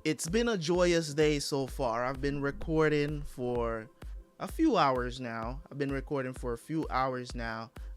It's been a joyous day so far. I've been recording for a few hours now.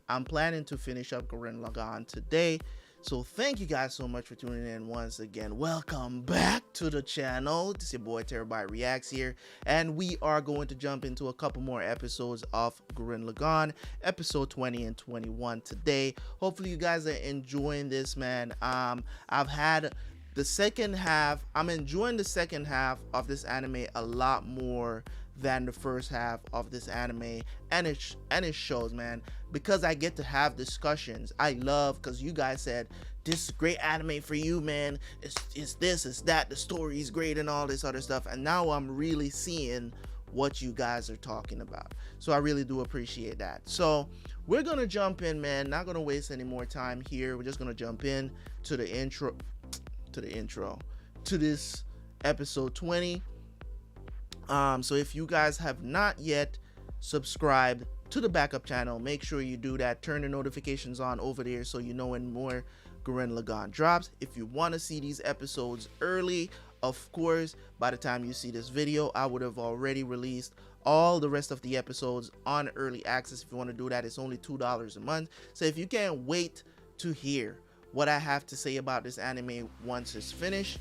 I'm planning to finish up Gurren Lagann today. So thank you guys so much for tuning in once again. Welcome back to the channel. This is your boy Terabyt Reacts here, and we are going to jump into a couple more episodes of Gurren Lagann, episode 20 and 21 today. Hopefully you guys are enjoying this, man. I've had the second half. I'm enjoying the second half of this anime a lot more than the first half of this anime, and it shows, man, because I get to have discussions. I love, because you guys said this is great anime for you, man. It's this, it's that, the story is great and all this other stuff, and now I'm really seeing what you guys are talking about. So I really do appreciate that. So we're gonna jump in, man. Not gonna waste any more time here. We're just gonna jump in to the intro to this episode 20. So if you guys have not yet subscribed to the backup channel, make sure you do that. Turn the notifications on over there so you know when more Gurren Lagann drops. If you want to see these episodes early, of course, by the time you see this video, I would have already released all the rest of the episodes on early access. If you want to do that, it's only $2 a month. So if you can't wait to hear what I have to say about this anime once it's finished,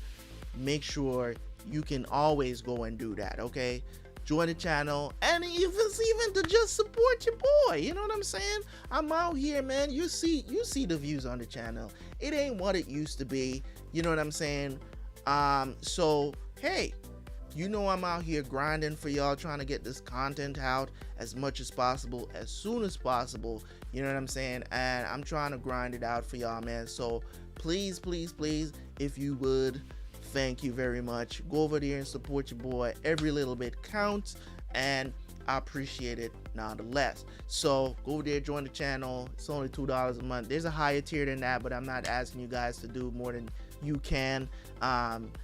make sure you can always go and do that, okay? Join the channel, and even to just support your boy, you know what I'm saying? I'm out here, man. You see the views on the channel. It ain't what it used to be, you know what I'm saying? So hey, you know I'm out here grinding for y'all, trying to get this content out as much as possible, as soon as possible, you know what I'm saying? And I'm trying to grind it out for y'all, man. So please, if you would, thank you very much. Go over there and support your boy. Every little bit counts, and I appreciate it nonetheless. So go over there, join the channel. It's only $2 a month. There's a higher tier than that, but I'm not asking you guys to do more than you can.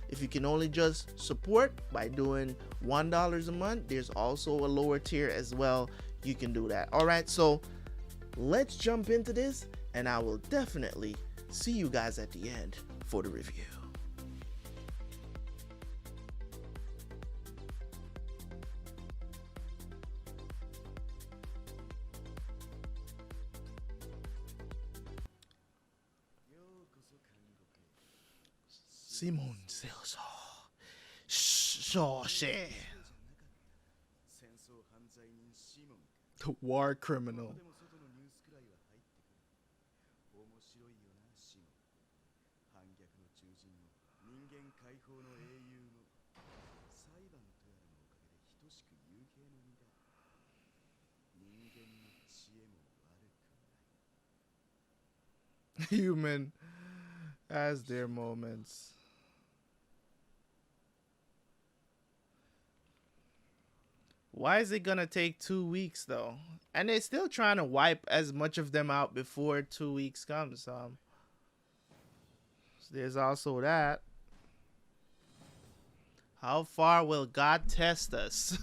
If you can only just support by doing $1 a month, there's also a lower tier as well. You can do that. All right, so let's jump into this, and I will definitely see you guys at the end for the review. Simon Celso Shawshay, the war criminal. Human has their moments. Why is it gonna take 2 weeks though? And they're still trying to wipe as much of them out before 2 weeks comes. So there's also that. How far will God test us?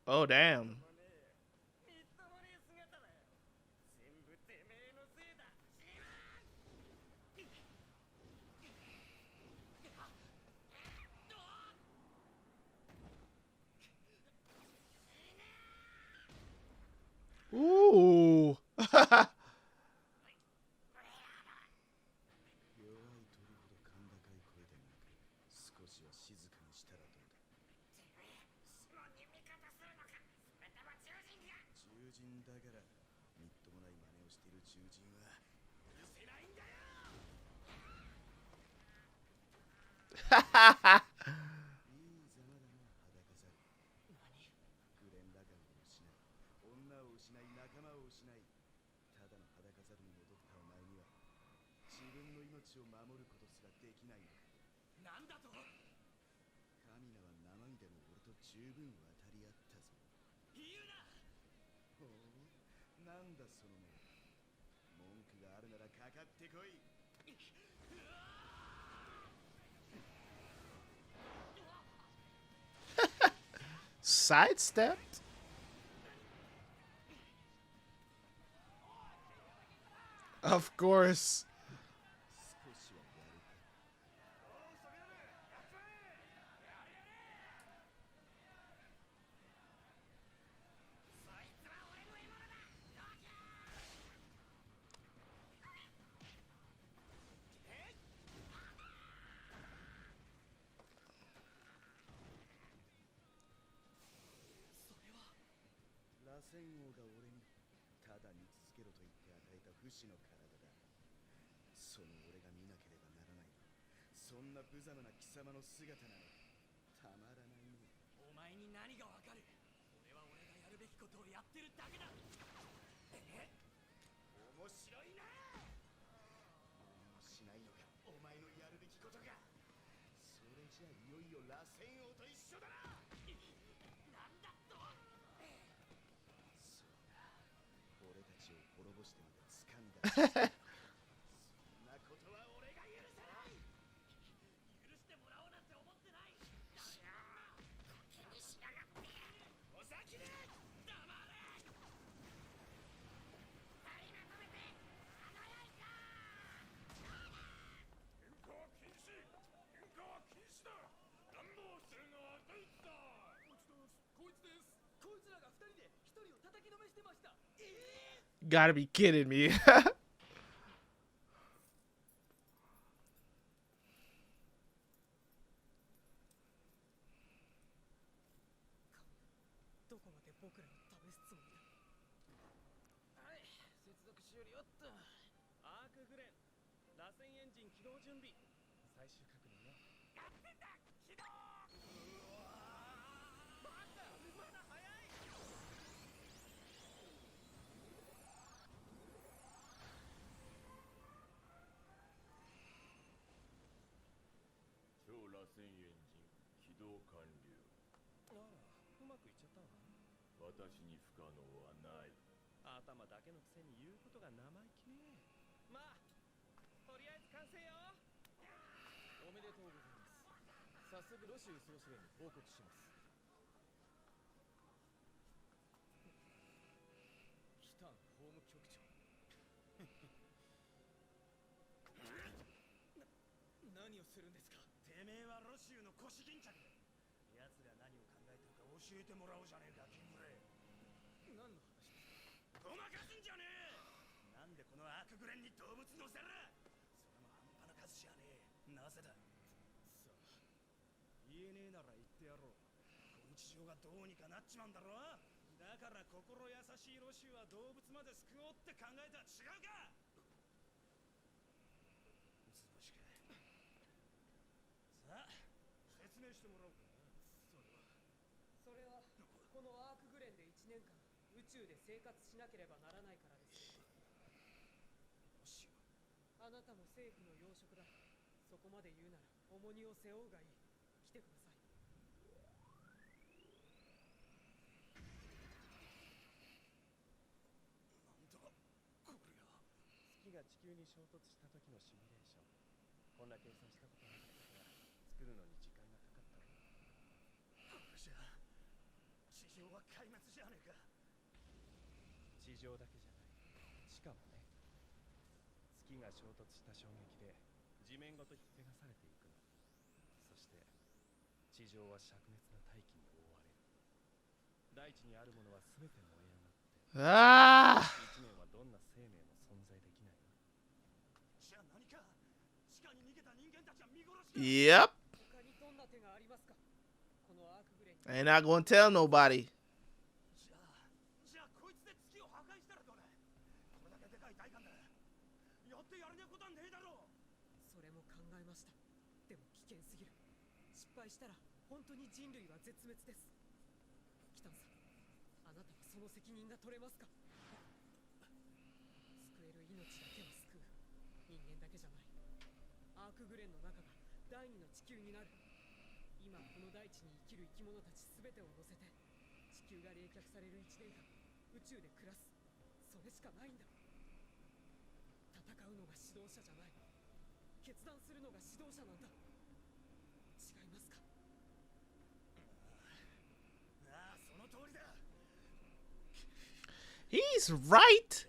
Oh damn. Ooh. Sidestepped? Of course. Gotta be kidding me. Ah! Yep. Ain't not gonna tell nobody. 球が冷却される1年間宇宙で暮らす、それしかないんだ。戦うのが指導者じゃない、決断するのが指導者なんだ。違いますか？ああ、その通りだ。 He's right.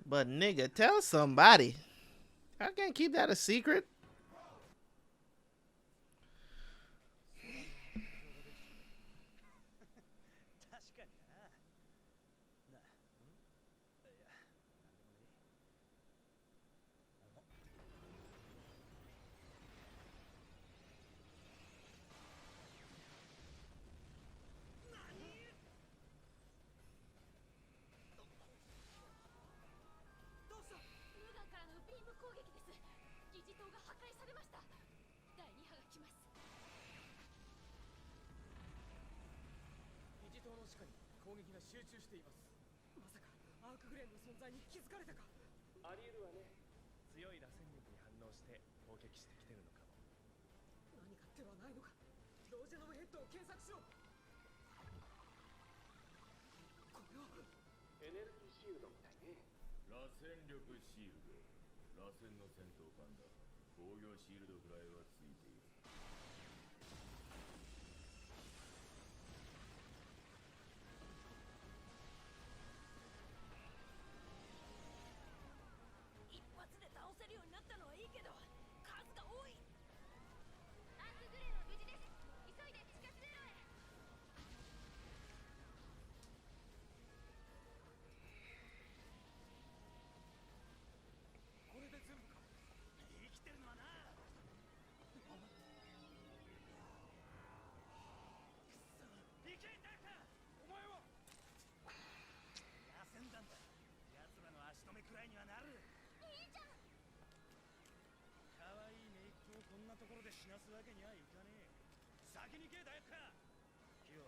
But nigga, tell somebody. I can't keep that a secret. 確かにな。な、いや、どうした？無我からのビーム攻撃です。疑似塔が破壊されました。第2波が来ます。疑似塔の地下に攻撃が集中しています。まさかアークグレンの存在に気づかれたか？あり得るわね。強い螺旋力に反応して攻撃してきてるのかも。何か手はないのか？ロージェノムヘッドを検索しろ。これはエネルギーシールドみたいね。螺旋力シールド。螺旋の戦闘艦だ。防御シールドフライはついている。一発で倒せるようになったのはいいけど、数が多い。アークグレンは無事です。急いで地下通路へ。これで全部か？生きてるのはな。くそ、いけたか？お前は螺旋弾だ。奴らの足止めくらいにはなる。兄ちゃん。可愛い姪っ子をこんなところで死なすわけにはいかねえ。先に行け大学か。キヨ、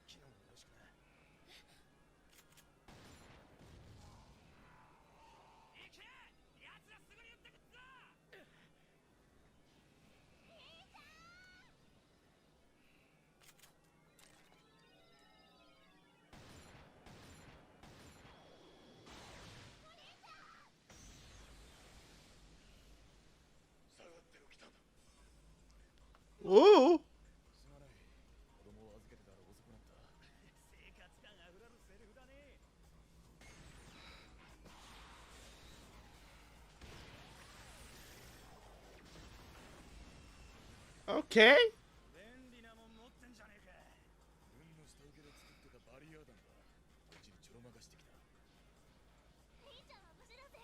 昨日もよろしくな。行け！奴らすぐに撃ってくっぞ！下がっておきたんだ。 Ooh. すまない。子供を預けてから遅くなった。生活感あふれるセリフだね。 Okay. 便利なもん持ってんじゃねえか。軍の下請けで作ってたバリアー弾だ。こっちにちょろまかしてきた。兄ちゃんは無事だぜ。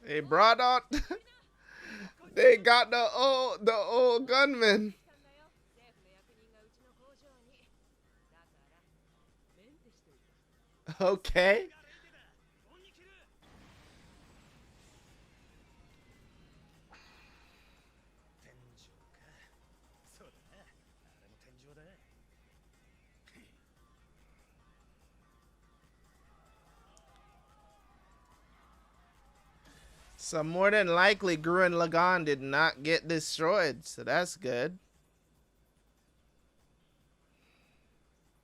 They brought out. They got the old gunman. 政府の役人がうちの工場に。だからメンテしておいた。 Okay. 恩に切る。天井か。そうだな。あれも天井だ。 So more than likely, Gurren Lagann did not get destroyed, so that's good.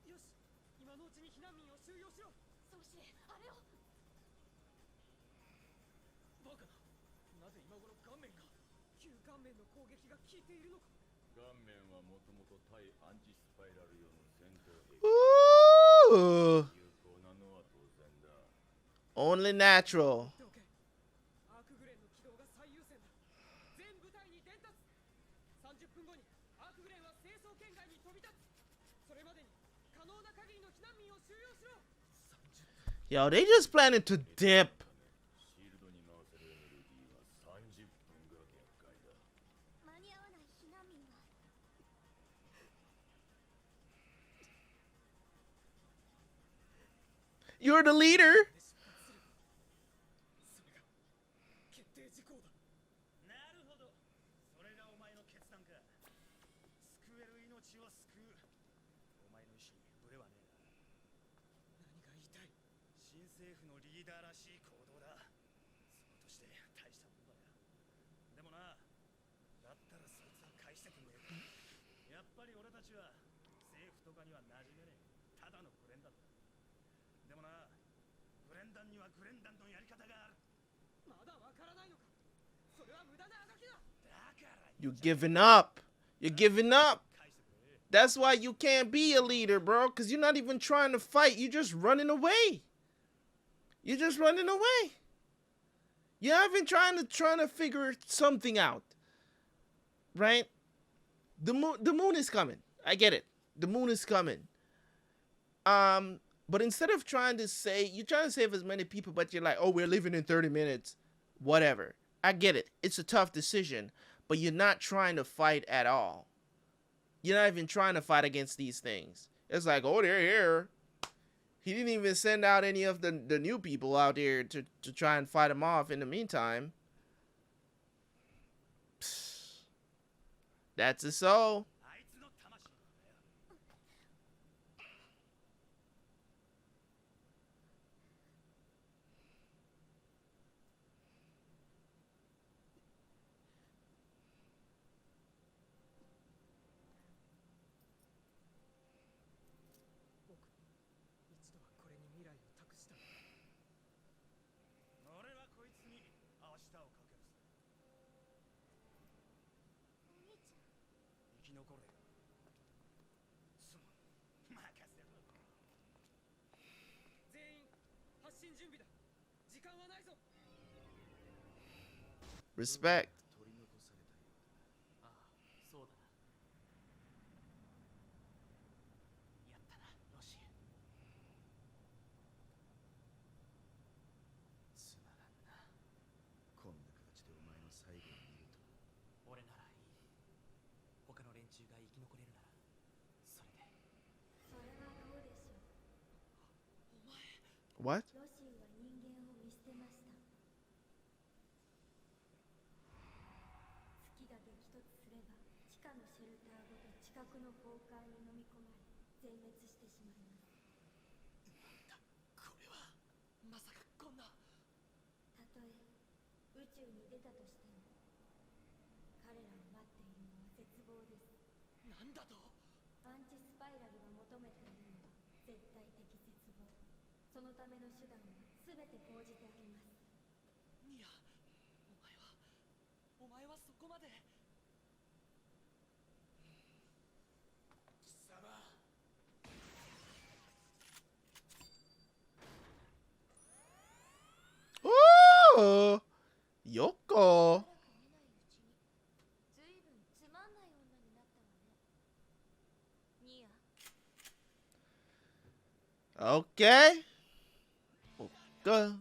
よし、今のうちに避難民を収容しろ。そうし、あれを。バカな。なぜ今頃顔面が旧顔面の攻撃が効いているのか。顔面はもともと対アンチスパイラル用の戦闘兵器。 Ooh. 有効なのは当然だ。 Only natural. 了解。アークグレンの起動が最優先だ。全部隊に伝達。30分後にアークグレンは成層圏外に飛び立つ。それまでに可能な限りの避難民を収容しろ。30分。 Yo, they just planning to dip. シールドに回せるエネルギーは30分が限界だ。間に合わない避難民は。 You're the leader. それが決定事項だ。なるほど。それがお前の決断か。救える命を救う。お前の意志にブレはねえな。何が言いたい？政府のリーダーらしい行動だ。そのとして大したもんだよ。でもな、だったらそいつを返してくんねえか。やっぱり俺たちは政府とかには馴染めねえ。ただのグレンダンだ。でもな、グレンダンにはグレンダンのやり方がある。まだわからないのか。それは無駄なあがきだ。だから You're giving up. You're giving up. That's why you can't be a leader, bro. Because you're not even trying to fight. You're just running away. You're just running away. You haven't trying to figure something out, right? The moon is coming. I get it. The moon is coming. But instead of trying to say, you're trying to save as many people, but you're like, oh, we're leaving in 30 minutes. Whatever. I get it. It's a tough decision, but you're not trying to fight at all. You're not even trying to fight against these things. It's like, oh, they're here. He didn't even send out any of the new people out there to try and fight them off in the meantime. That's a soul. Respect. ああ、そうだな。やったな、ロシ。つまらんな。こんな形でお前の最後を見ると。俺ならいい。他の連中が生き残れるなら、それで。それはどうでしょう。お前。What? ロシーは人間を見捨てました。月が激突すれば地下のシェルターごと地殻の崩壊に飲み込まれ全滅してしまいます。なんだこれは。まさかこんな。たとえ宇宙に出たとしても彼らを待っているのは絶望です。なんだと。アンチスパイラルが求めているのは絶対的絶望。そのための手段は全て講じてあげます。ニア、お前はそこまで。貴様。Oh, Yoko. ずいぶんつまんない女になったわね。ニア。Okay. Okay.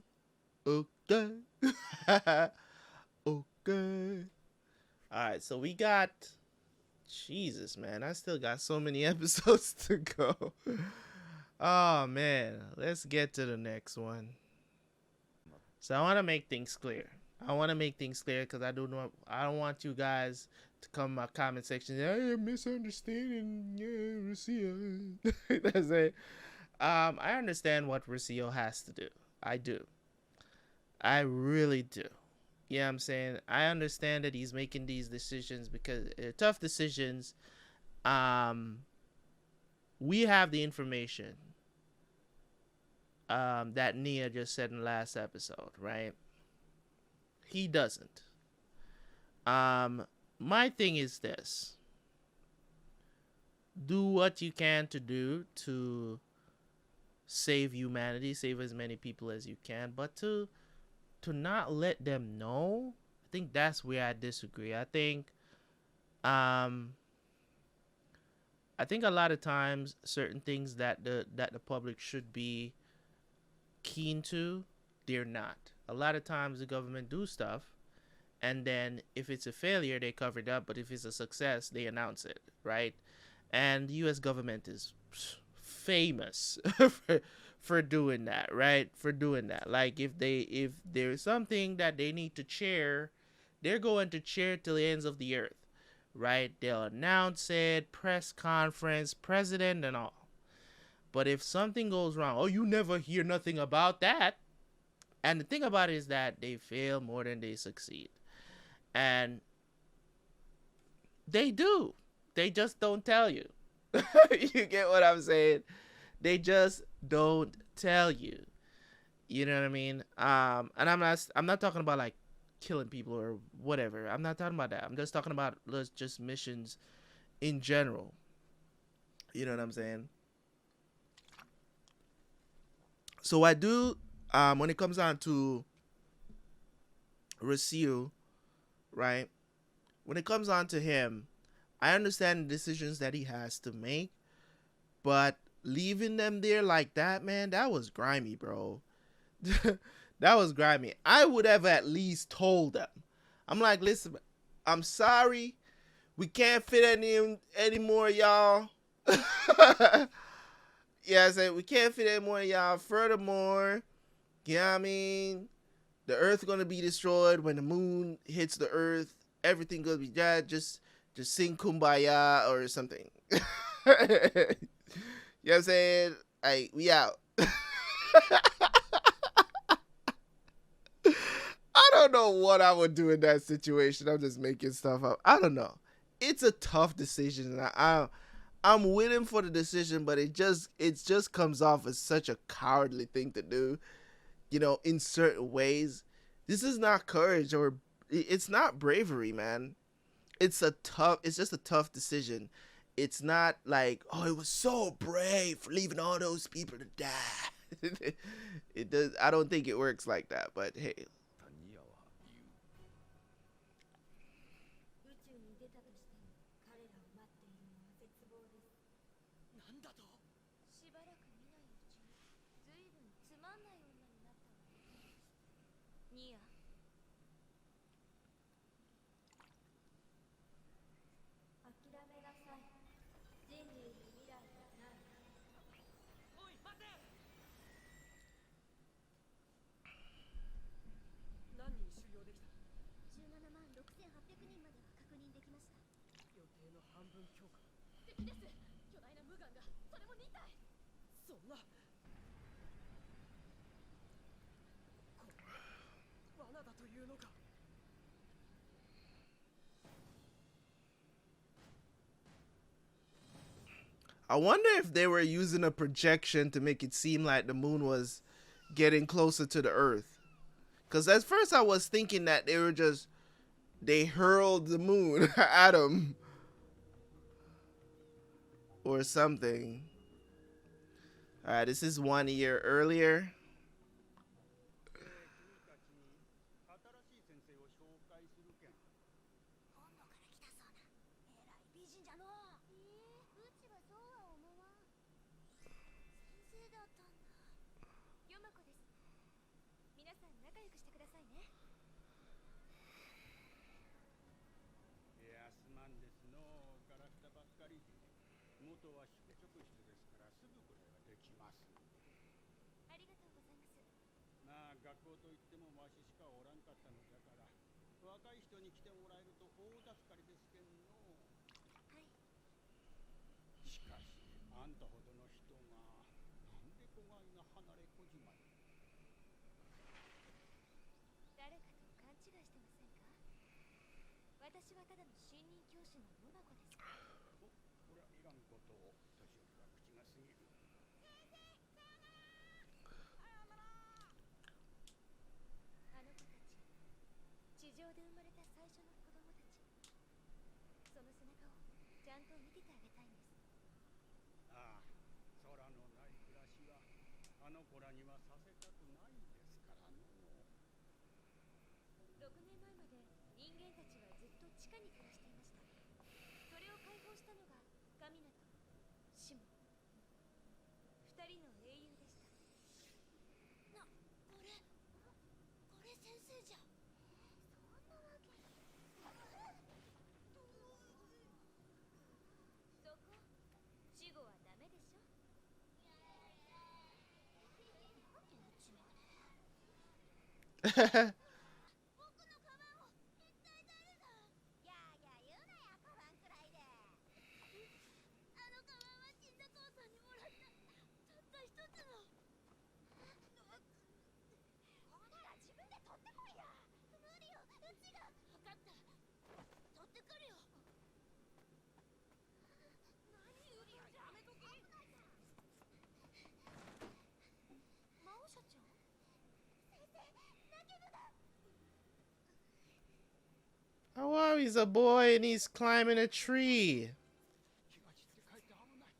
Okay. All right, so we got. Jesus, man, I still got so many episodes to go. Oh man, let's get to the next one. So I want to make things clear. Because I don't want you guys to come in my comment section. Hey, you're misunderstanding. Yeah, Rocio. That's it. I understand what Rocio has to do. I do. I really do. Yeah, I'm saying I understand that he's making these decisions because tough decisions. We have the information that Nia just said in the last episode, right? He doesn't. My thing is this: do what you can to do to save humanity, save as many people as you can, but to not let them know. I think that's where I disagree. I think a lot of times certain things that the public should be keen to, they're not. A lot of times the government do stuff, and then if it's a failure, they cover it up, but if it's a success, they announce it, right? And the U.S. government is famous for doing that, right? For doing that. Like if there's something that they need to chair, they're going to chair it till the ends of the earth, right? They'll announce it, press conference, president and all. But if something goes wrong, oh, you never hear nothing about that. And the thing about it is that they fail more than they succeed. And they do. They just don't tell you. You get what I'm saying? They just don't tell you. You know what I mean? And I'm not talking about like killing people or whatever. I'm not talking about that. I'm just talking about just missions in general. You know what I'm saying? So I do, when it comes down to Rasil, right? When it comes on to him, I understand the decisions that he has to make, but leaving them there like that, man, that was grimy, bro. That was grimy. I would have at least told them. I'm like, listen, I'm sorry. We can't fit any more, y'all. Yeah, I said we can't fit any more, y'all. Furthermore, you know what I mean? The Earth's gonna be destroyed when the moon hits the Earth. Everything gonna be dead. Just sing Kumbaya or something. You know what I'm saying? Like, we out. I don't know what I would do in that situation. I'm just making stuff up. I don't know. It's a tough decision, and I'm willing for the decision, but it just comes off as such a cowardly thing to do. You know, in certain ways, this is not courage, or it's not bravery, man. It's just a tough decision. It's not like, oh, it was so brave for leaving all those people to die. It does. I don't think it works like that. But hey, 宇宙に出たとしても彼らを待っているのは絶望です。なんだと。しばらく見ないうちにずいぶんつまんない女になったわね。ニア。諦めなさい。人類に未来はない。おい待て。何人収容できた。17万6800人までは確認できました。予定の半分強化。敵です。巨大な無眼がそれも2体。そんな。これ罠だというのか。I wonder if they were using a projection to make it seem like the moon was getting closer to the Earth. Because at first I was thinking that they hurled the moon at him. Or something. Alright, this is 1 year earlier. 元は宿直室ですからすぐこれができます。ありがとうございます。まあ学校といってもわししかおらんかったのだから若い人に来てもらえると大助かりですけんの。はい。しかしあんたほどの人がなんで子飼いが離れ小島に。誰かと勘違いしてませんか。私はただの新任教師のヨマコです。これはいらんことを年寄りは口が過ぎる。先生、さよなら。あの子たち、地上で生まれた最初の子供たち。その背中をちゃんと見ててあげたいんです。ああ、空のない暮らしはあの子らにはさせたくないですからの。6年前まで人間たちはずっと地下に暮らしていました。それを解放したのがカミナとシモン。2人の英雄でした。これ先生じゃ。そんなわけ。そこ、死後はダメでしょ。なんでうちまで。僕のカバンを一体誰だ。ギャーギャー言うなや、カバンくらいで。あのカバンは死んだ父さんにもらった。now he's a boy and he's climbing a tree. 気が散って帰って危ない。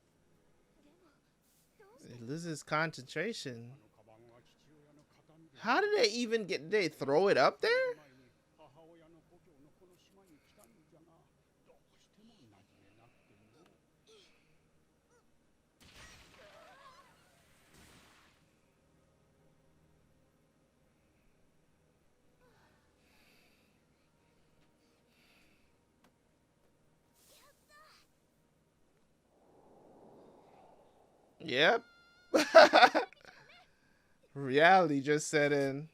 He loses concentration. カバンは父親の形見で How did they even get? They throw it up there? 前に母親の故郷のこの島に来たんじゃが、どうしても馴染めなくての。 Yep. Reality just set in.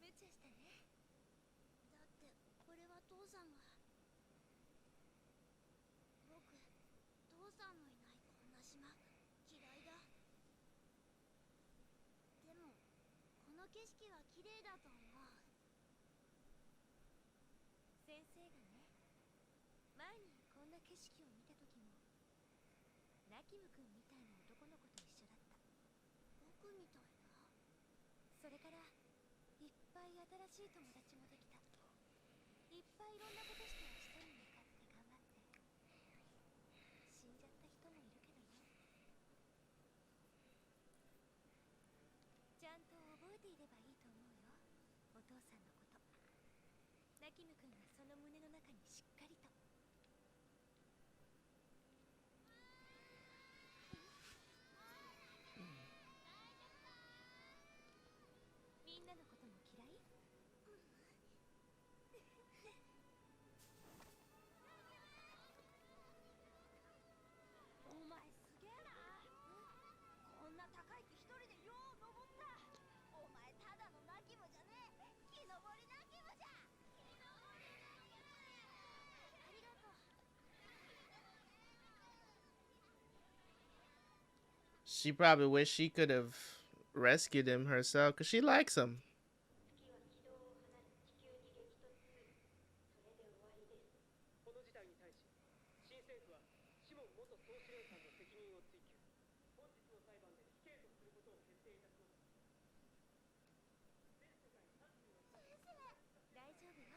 無茶したね。だってこれは父さんが。僕、父さんのいないこんな島嫌いだ。でもこの景色は綺麗だと思う。先生がね、前にこんな景色を見た時もナキム君みたいな男の子と一緒だった。僕みたいな。それからいっぱい新しい友達もできた。いっぱいいろんなことして明日に向かって頑張って。死んじゃった人もいるけどね。ちゃんと覚えていればいいと思うよ、お父さんのこと。ナキム君がその胸の中にしっかりと。みんなのことも嫌い？お前すげえな。こんな高い木一人でよう登った。お前ただのナキムじゃねえ。木登りナキムじゃ。ありがとう。 She probably wish she could have rescued him herself because she likes him. この事態に対し、新政府はシモン元総司令官の責任を追及。本日の裁判で死刑とすることを決定いたしました。大丈夫よ。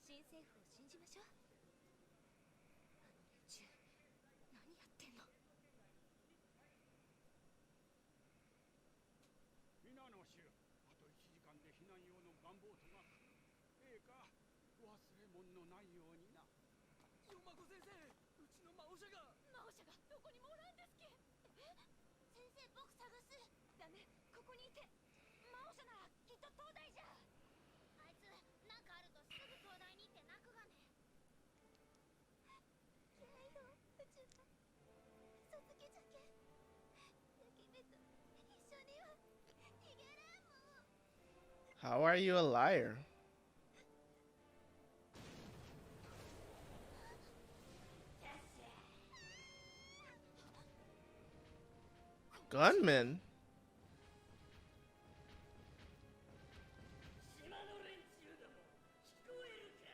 新政府を信じましょう。あの連中、何やってんの？皆の衆、あと1時間で避難用のガンボートが来る。ええか、忘れ物のないようにな。ヨマコ先生、うちの魔王者が。魔王者がどこにもおらんですけ。先生、僕探す。ダメ、ここにいて。魔王者ならきっと東大じゃ。あいつ、なんかあるとすぐ東大に行って泣くがね。嫌いよ、うちが。嘘つきじゃけ。君と一緒には逃げれんもん。 How are you a liar? Gunman? 島の連中ども、聞こえるか。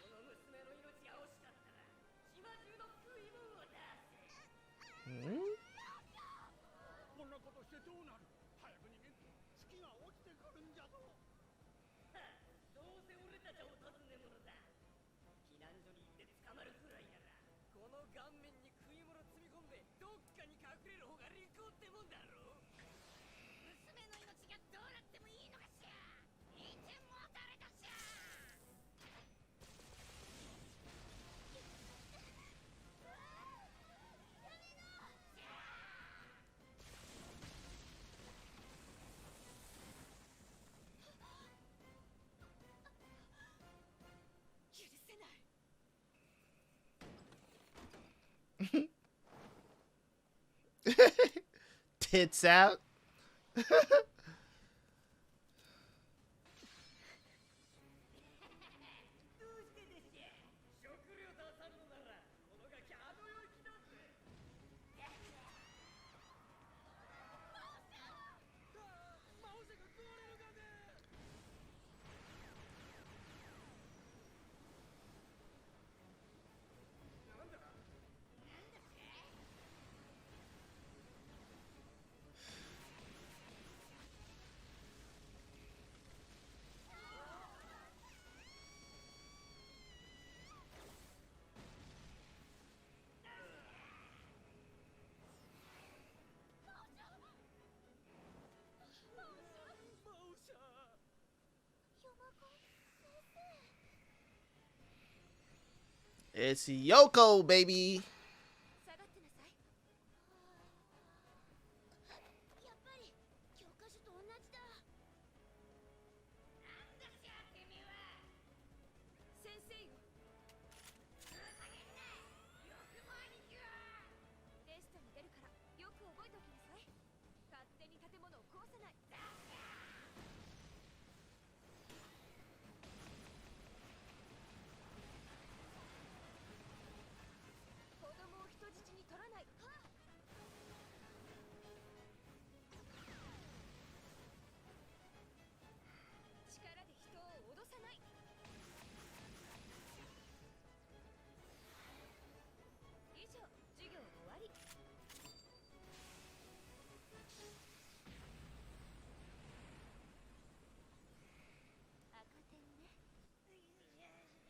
この娘の命が欲しかったら、島中の食い物を出せ。 Hmm? こんなことしてどうなる。早く逃げんと月が落ちてくるんじゃぞ。どうせ俺たちはお尋ね者だ。避難所に行って捕まるくらいなら、この顔面に食い物積み込んでどっかに隠れる方が利口ってもんだろ。娘の命がどうなってもいいのかしら。いてもたれだしゃ。許せない。 Tits out? どうしてでしゃ。食料出さんのなら、このガキあの世行きだぜ。魔王者が食われるがね。なんだ。It's Yoko, baby. 下がってなさい。やっぱり教科書と同じだ。なんだじゃ君は。先生よ。テストに出るからよく覚えておきなさい。勝手に建物を壊さない。子供を人質に取らない。力で人を脅さない。以上、授業終わり。赤点ね。ごめんよ。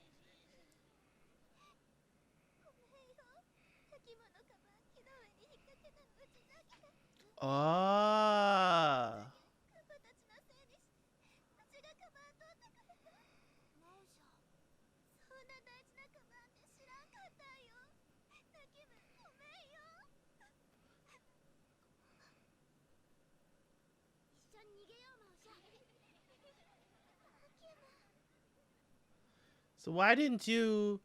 先物カバン木の上に引っ掛けたのうちだけ。Ah. クパたちのせいにし、うちがカバン取ってくれた。なんじゃ。そんな大事なカバンって知らんかったよ。タキム、ごめんよ。一緒に逃げよう、マウシャ。タキム。 So why didn't you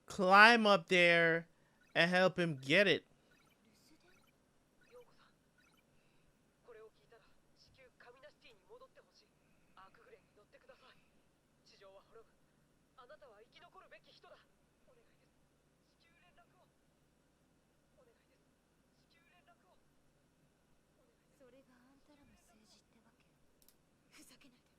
climb up there and help him get it? ヨーコさん、これを聞いたら至急カミナシティに戻ってほしい。アークグレンに乗ってください。地上は滅ぶ。あなたは生き残るべき人だ。お願いです。至急連絡を。お願いです。至急連絡を。それがあんたらの政治ってわけ。ふざけないで。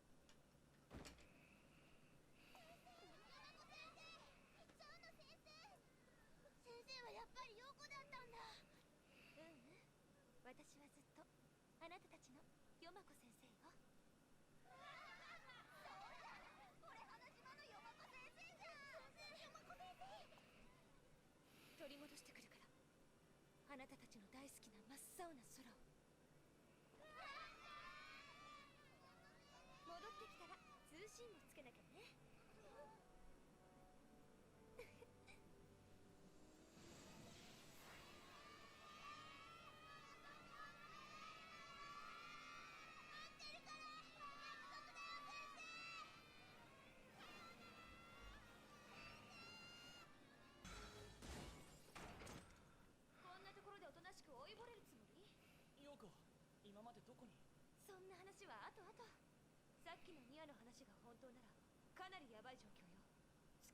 先生はやっぱり陽子だったんだ。うんうん。私はずっとあなたたちのヨマコ先生よ。そうだ。俺花島のヨマコ先生じゃん。ヨマコ先生。取り戻してくるから。あなたたちの大好きな真っ青な空を。戻ってきたら通信もつけなきゃね。こんなところでおとなしく追いぼれるつもり？ヨーコ、今までどこに？そんな話は後々。さっきのニアの話が本当ならかなりヤバい状況よ。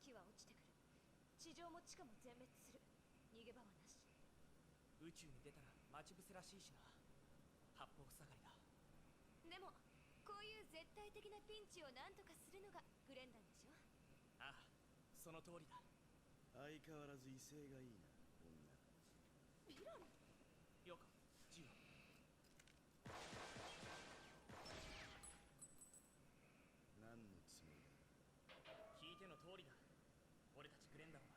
月は落ちてくる。地上も地下も全滅する。逃げ場はなし。宇宙に出たら待ち伏せらしいしな。八方塞がりだ。でもこういう絶対的なピンチを何とかするのがグレンダンでしょ。ああ、その通りだ。相変わらず威勢がいいな、女。ビラル。ヨーコ、ジオ。何のつもりだ。聞いての通りだ。俺たちグレンダンは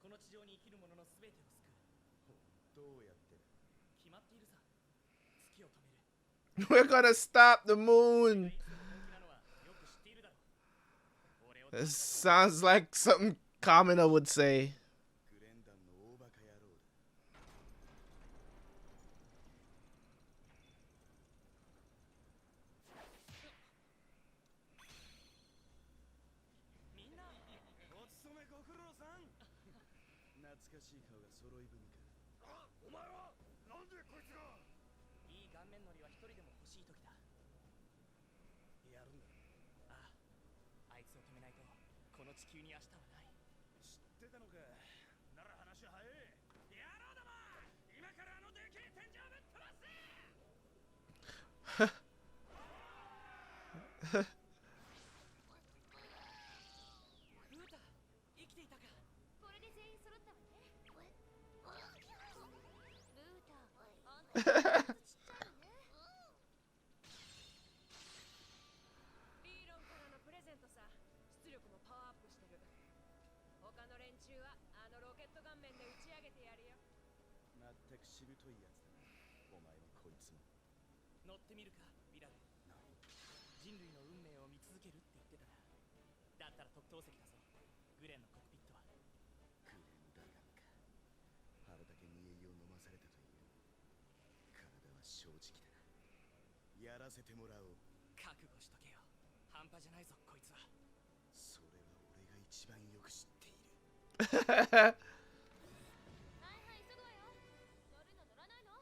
この地上に生きる者の全てを救う。どうやってだ。決まっているさ。月を止める。 We're gonna stop the moon. いつも本気なのはよく知っているだろう。俺を This sounds like something Kamina would say. グレンダンの大バカ野郎だ。みんな、お勤めご苦労さん。懐かしい顔が揃い踏みか。あ、お前はなんでこいつが。いい顔面乗りは一人でも欲しい時だ。やるんだ。ああ、あいつを止めないとこの地球に明日はない。知ってたのか。なら話早え。野郎ども、今からあのでけえ天井ぶっ飛ばせ。ウータ、生きていたか。これで全員揃ったわね。ブータ、あんたちっちゃいのね。リーロンからのプレゼントさ。出力もパワーアップしてる。他の連中はあのロケット顔面で打ち上げてやるよ。まったくしぶといやつだな。お前もこいつも。乗ってみるか、ビラル。人類の運命を見続けるって言ってたな。だったら特等席だぞ。グレンのコックピットは。グレン。やらせてもらおう。覚悟しとけよ。半端じゃないぞこいつは。それは俺が一番よく知っている。はいはい急ぐわよ。乗るの乗らないの？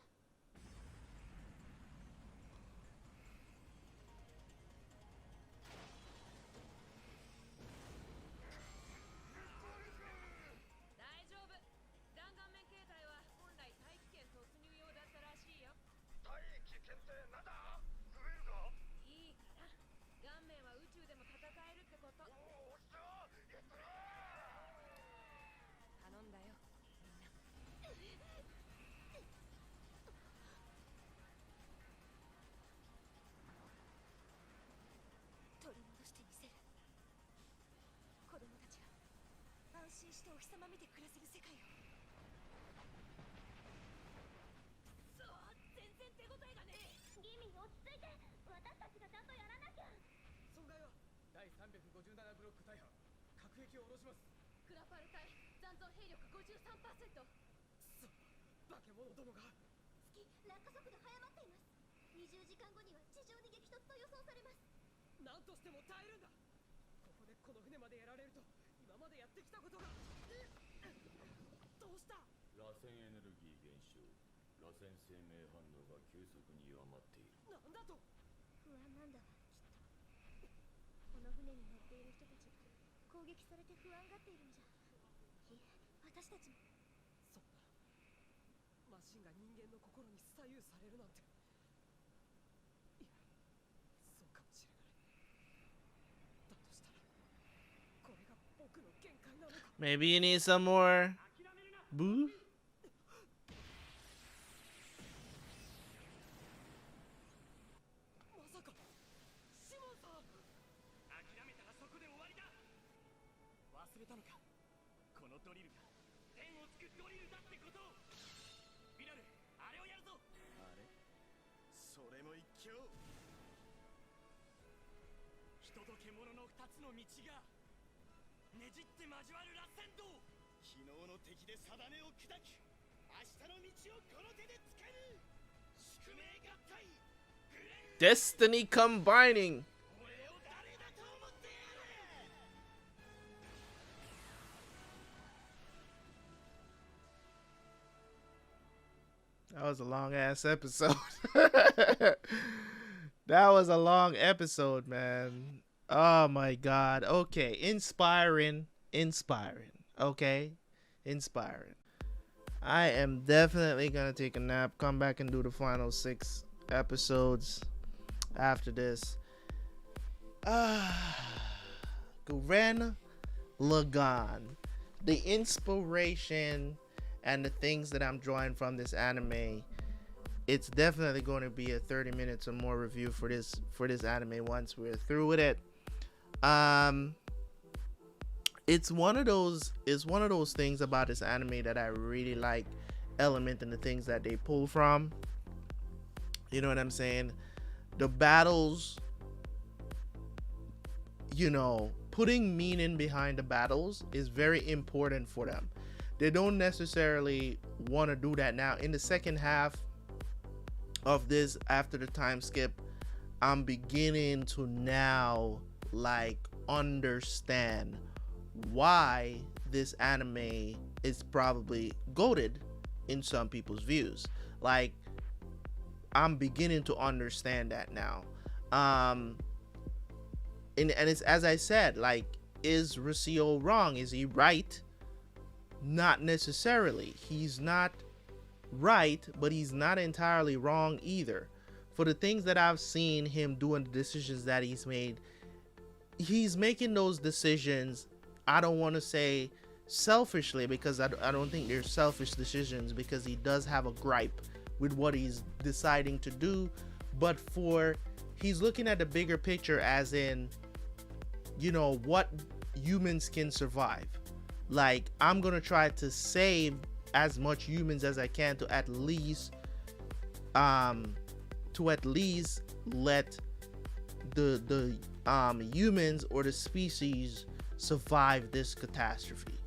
大丈夫。弾丸面形態は本来大気圏突入用だったらしいよ。大気圏ってなんだ？食えるか？いいから顔面は宇宙でも戦えるってこと。おっしゃー、やった頼んだよみんな。取り戻してみせる。子供たちが安心してお日様見て暮らせる世界を。そう全然手応えがねえ。ギミ落ち着いて。私たちがちゃんとやらなきゃ。損害は第357ブロック大破。核撃を下ろします。グラパル隊残存兵力 53%。化け物どもが。月落下速度早まっています。20時間後には地上に激突と予想されます。何としても耐えるんだ。ここでこの船までやられると今までやってきたことが。どうした？螺旋エネルギー減少。螺旋生命反応が急速に弱まっている。なんだと？不安なんだわきっと。この船に乗っている人たちが攻撃されて不安がっているんじゃ。いえ私たちも。そんなマシンが人間の心に左右されるなんて。いやそうかもしれない。だとしたらこれが僕の限界なのか。 Maybe you need some more booze? まさかシモンさん。諦めたらそこで終わりだ。忘れたのか。このドリルが天を突くドリルだってことを。ビラルあれをやるぞ。あれ？それも一興。人と獣の二つの道がねじって交わる螺旋道。昨日の敵で定めを砕き、明日の道をこの手でつける。宿命合体。グレン Destiny combining. 俺を誰だと思ってやる。 That was a long ass episode. That was a long episode, man. Oh my god. Okay, inspiring. Okay, inspiring. I am definitely gonna take a nap, come back and do the final 6 episodes after this. Gurren Lagann. The inspiration and the things that I'm drawing from this anime, it's definitely going to be a 30 minutes or more review for this anime once we're through with it. It's one of those things about this anime that I really like, element and the things that they pull from. You know what I'm saying? The battles, you know, putting meaning behind the battles is very important for them. They don't necessarily want to do that now. In the second half of this, after the time skip, I'm beginning to now like understand why this anime is probably goated in some people's views. Like, I'm beginning to understand that now. And it's, as I said, like, is Rusio wrong? Is he right? Not necessarily. He's not right, but he's not entirely wrong either. For the things that I've seen him doing, the decisions that he's made, he's making those decisions, I don't want to say selfishly, because I don't think they're selfish decisions, because he does have a gripe with what he's deciding to do, but he's looking at the bigger picture, as in, you know, what humans can survive. Like, I'm gonna try to save as much humans as I can to at least let the humans or the species survive this catastrophe.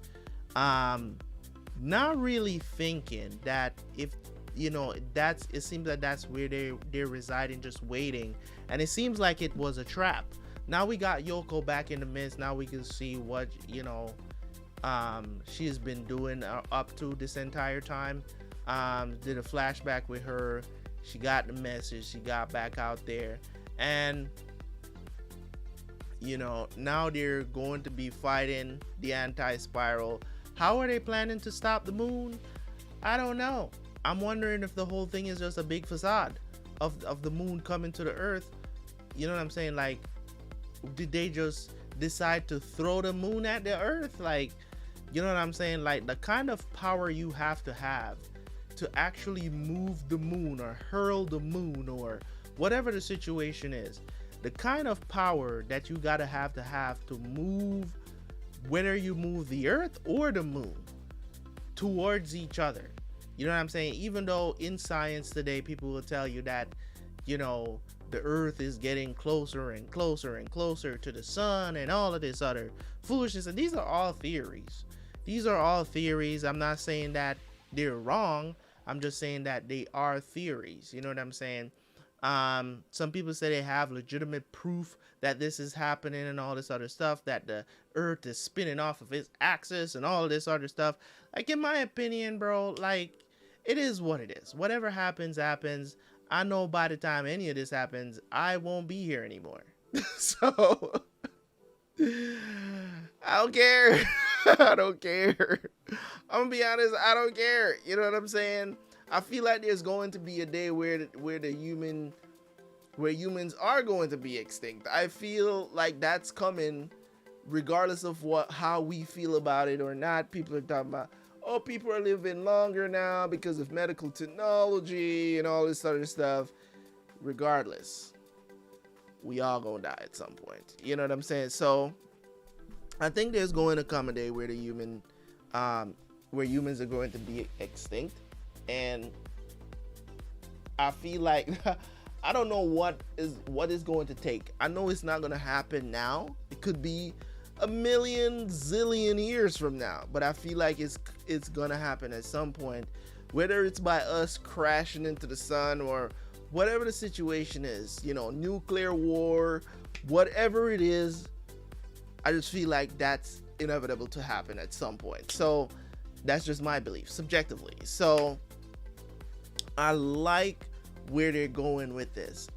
Not really thinking that if you know, that's, it seems that that's where they're residing, just waiting, and it seems like it was a trap. Now we got Yoko back in the midst. Now we can see what, you know, she has been doing up to this entire time. Did a flashback with her. She got the message. She got back out there, and you know, now they're going to be fighting the anti-spiral. How are they planning to stop the moon? I don't know. I'm wondering if the whole thing is just a big facade of the moon coming to the earth. You know what I'm saying? Like, did they just decide to throw the moon at the earth? Like, you know what I'm saying? Like, the kind of power you have to actually move the moon or hurl the moon or whatever the situation is, the kind of power that you gotta have to move, whether you move the earth or the moon towards each other. You know what I'm saying? Even though in science today people will tell you that, you know, the earth is getting closer and closer and closer to the sun and all of this other foolishness, and these are all theories. These are all theories. I'm not saying that they're wrong. I'm just saying that they are theories. You know what I'm saying? Some people say they have legitimate proof that this is happening and all this other stuff, that the earth is spinning off of its axis and all of this other stuff. Like, in my opinion, bro, like, it is what it is. Whatever happens, happens. I know by the time any of this happens, I won't be here anymore. So I don't care. I don't care. I'm gonna be honest, I don't care. You know what I'm saying? I feel like there's going to be a day where humans are going to be extinct. I feel like that's coming, regardless of how we feel about it or not. People are talking about, oh, people are living longer now because of medical technology and all this other stuff. Regardless, we all gonna die at some point. You know what I'm saying? So I think there's going to come a day where humans are going to be extinct. And I feel like I don't know what is going to take. I know it's not going to happen now. It could be a million zillion years from now, but I feel like it's going to happen at some point, whether it's by us crashing into the sun or whatever the situation is, you know, nuclear war, whatever it is. I just feel like that's inevitable to happen at some point. So that's just my belief, subjectively. So I like where they're going with this.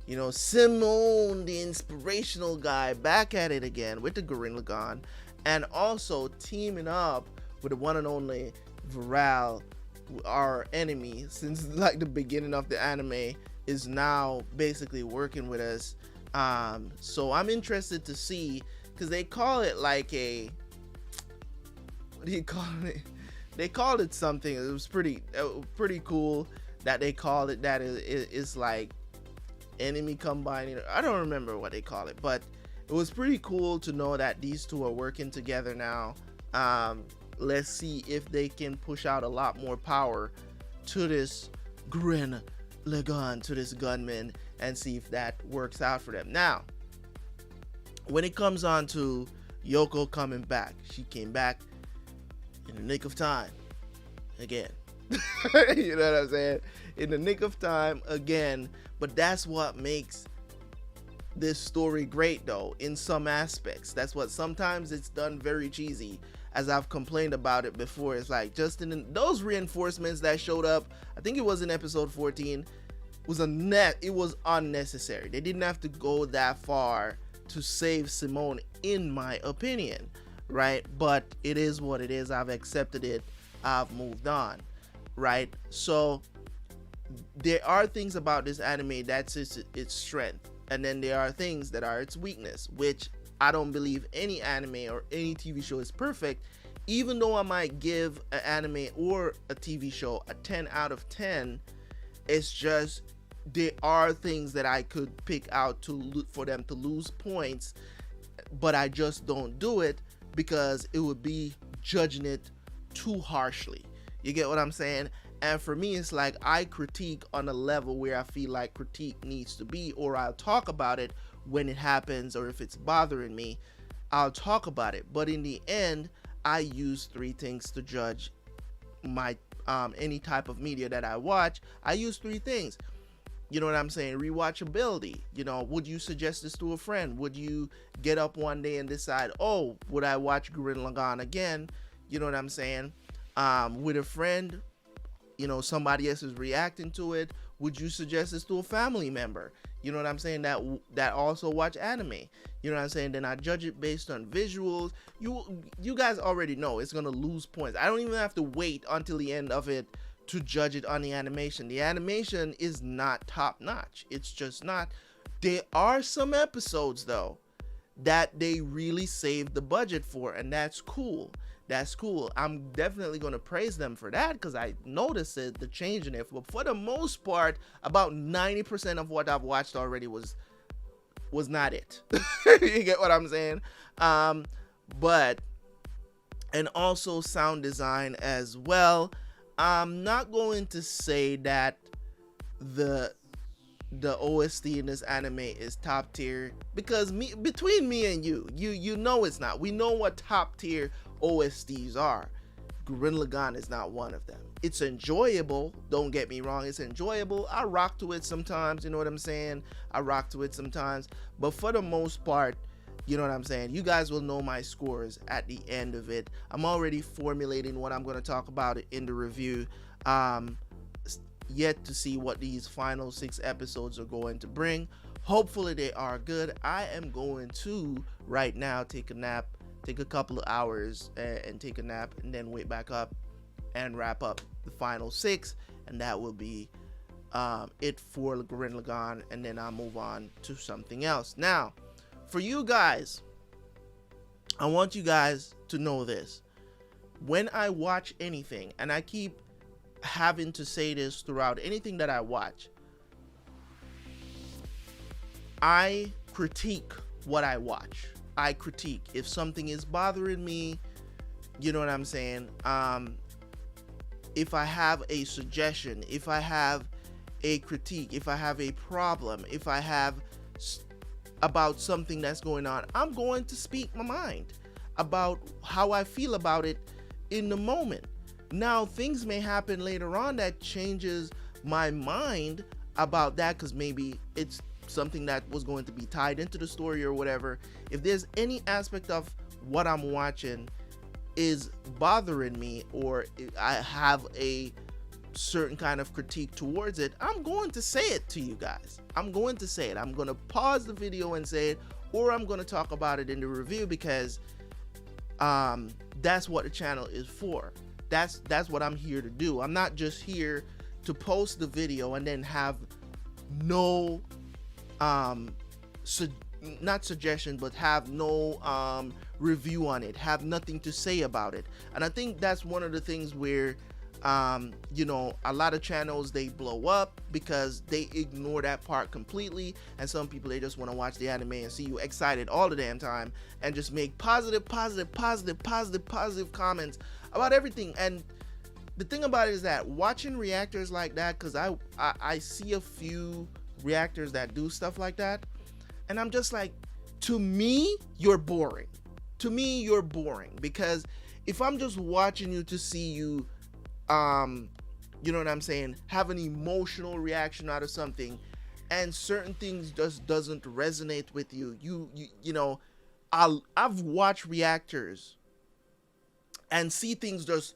You know, Simone, the inspirational guy, back at it again with the Gurren Lagann, and also teaming up with the one and only Viral, our enemy since like the beginning of the anime, is now basically working with us. So I'm interested to see, because they call it like a, what do you call it? They called it something. It was pretty cool that they called it that. It's like enemy combining. I don't remember what they call it, but it was pretty cool to know that these two are working together now. Let's see if they can push out a lot more power to this Gurren Lagann, to this gunman, and see if that works out for them. Now, when it comes on to Yoko coming back, she came back in the nick of time again. You know what I'm saying? In the nick of time again. But that's what makes this story great, though, in some aspects. That's what, sometimes it's done very cheesy, as I've complained about it before. It's like, just in those reinforcements that showed up, I think it was in episode 14, it was unnecessary. They didn't have to go that far to save Simone, in my opinion, right? But it is what it is. I've accepted it. I've moved on, right? So there are things about this anime that's its strength, and then there are things that are its weakness, which I don't believe any anime or any TV show is perfect. Even though I might give an anime or a TV show a 10 out of 10, it's just there are things that I could pick out for them to lose points, but I just don't do it because it would be judging it too harshly. You get what I'm saying? And for me, it's like I critique on a level where I feel like critique needs to be, or I'll talk about it when it happens, or if it's bothering me, I'll talk about it. But in the end, I use 3 things to judge my any type of media that I watch, I use three things. You know what I'm saying? Rewatchability. You know, would you suggest this to a friend? Would you get up one day and decide, oh, would I watch Gurren Lagann again? You know what I'm saying? With a friend, you know, somebody else is reacting to it. Would you suggest this to a family member? You know what I'm saying? That also watch anime. You know what I'm saying? Then I judge it based on visuals. You guys already know it's gonna lose points. I don't even have to wait until the end of it to judge it on the animation. The animation is not top notch. It's just not. There are some episodes though that they really saved the budget for, and that's cool. That's cool. I'm definitely going to praise them for that because I noticed it, the change in it. But for the most part, about 90% of what I've watched already was not it. You get what I'm saying? But, and also sound design as well. I'm not going to say that the OST in this anime is top tier because between me and you know it's not. We know what top tier OSTs are. Gurren Lagann is not one of them. It's enjoyable, don't get me wrong, it's enjoyable. I rock to it sometimes, you know what I'm saying? I rock to it sometimes, but for the most part, you know what I'm saying? You guys will know my scores at the end of it. I'm already formulating what I'm going to talk about in the review. Yet to see what these final 6 episodes are going to bring. Hopefully they are good. I am going to right now take a nap, take a couple of hours and take a nap, and then wake back up and wrap up the final 6, and that will be it for Gurren Lagann, and then I'll move on to something else. Now, for you guys, I want you guys to know this. When I watch anything, and I keep having to say this throughout anything that I watch, I critique what I watch. I critique if something is bothering me, you know what I'm saying? If I have a suggestion, if I have a critique, if I have a problem, if I have about something that's going on, I'm going to speak my mind about how I feel about it in the moment. Now, things may happen later on that changes my mind about that because maybe it's something that was going to be tied into the story or whatever. If there's any aspect of what I'm watching is bothering me, or I have a certain kind of critique towards it, I'm going to say it to you guys. I'm going to say it. I'm going to pause the video and say it, or I'm going to talk about it in the review because that's what the channel is for. That's what I'm here to do. I'm not just here to post the video and then have no not suggestion, but have no review on it, have nothing to say about it. And I think that's one of the things where you know, a lot of channels, they blow up because they ignore that part completely, and some people, they just want to watch the anime and see you excited all the damn time and just make positive comments about everything. And the thing about it is that watching reactors like that, because I see a few reactors that do stuff like that, and I'm just like, to me, you're boring. To me, you're boring, because if I'm just watching you to see you you know what I'm saying, have an emotional reaction out of something, and certain things just doesn't resonate with you, you know, I've watched reactors and see things just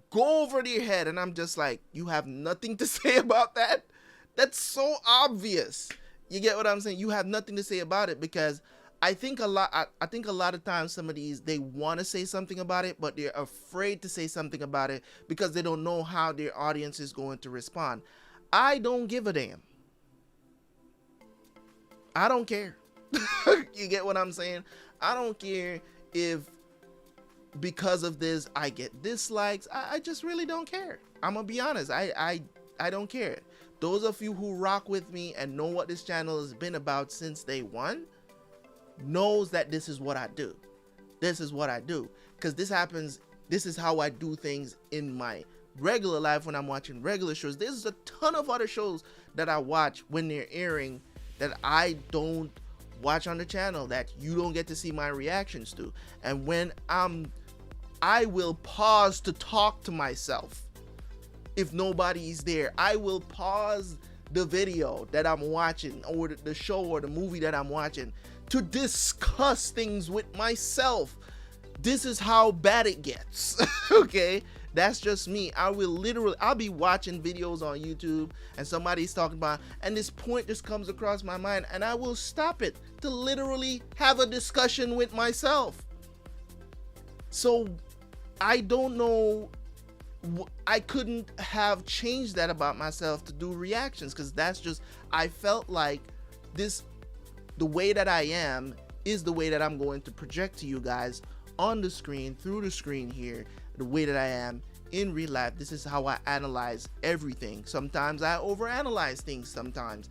go over their head, and I'm just like, you have nothing to say about that? That's so obvious. You get what I'm saying? You have nothing to say about it, because I think a lot of times some of these, they want to say something about it, but they're afraid to say something about it because they don't know how their audience is going to respond. I don't give a damn. I don't care. You get what I'm saying? I don't care if because of this I get dislikes. I just really don't care. I'm gonna be honest. I don't care. Those of you who rock with me and know what this channel has been about since day one knows that this is what I do. This is what I do, because this happens. This is how I do things in my regular life when I'm watching regular shows. There's a ton of other shows that I watch when they're airing that I don't watch on the channel, that you don't get to see my reactions to. And when I will pause to talk to myself if nobody's there. I will pause the video that I'm watching, or the show or the movie that I'm watching, to discuss things with myself. This is how bad it gets. Okay, that's just me. I'll be watching videos on YouTube and somebody's talking about, and this point just comes across my mind, and I will stop it to literally have a discussion with myself. So I don't know, I couldn't have changed that about myself to do reactions, because that's just, I felt like the way that I am is the way that I'm going to project to you guys on the screen, through the screen here, the way that I am in real life. This is how I analyze everything. Sometimes I overanalyze things sometimes,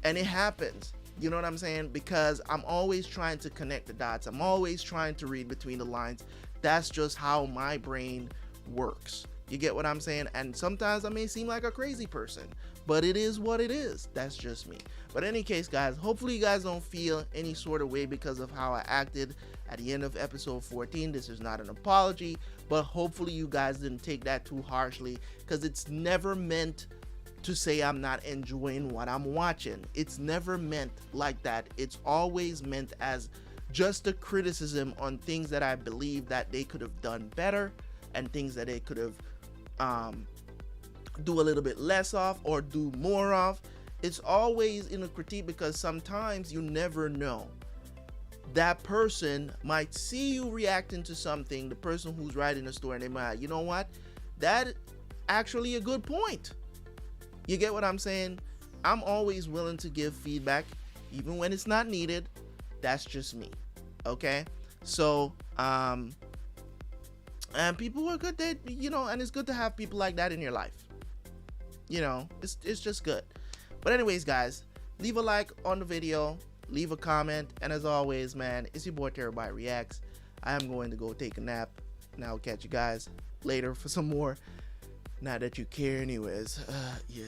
and it happens. You know what I'm saying? Because I'm always trying to connect the dots. I'm always trying to read between the lines. That's just how my brain works. You get what I'm saying? And sometimes I may seem like a crazy person, but it is what it is. That's just me. But in any case, guys, hopefully you guys don't feel any sort of way because of how I acted at the end of episode 14. This is not an apology, but hopefully you guys didn't take that too harshly, because it's never meant to say I'm not enjoying what I'm watching. It's never meant like that. It's always meant as just a criticism on things that I believe that they could have done better, and things that they could have do a little bit less of or do more of. It's always in a critique, because sometimes you never know. That person might see you reacting to something, the person who's writing the story, and they might, you know what, that actually a good point. You get what I'm saying? I'm always willing to give feedback, even when it's not needed. That's just me. Okay? So, and people are good, and it's good to have people like that in your life. It's just good. But anyways, guys, leave a like on the video, leave a comment, and as always, man, it's your boy Terabyt Reacts. I am going to go take a nap, and I'll catch you guys later for some more. Not that you care anyways. Yeah.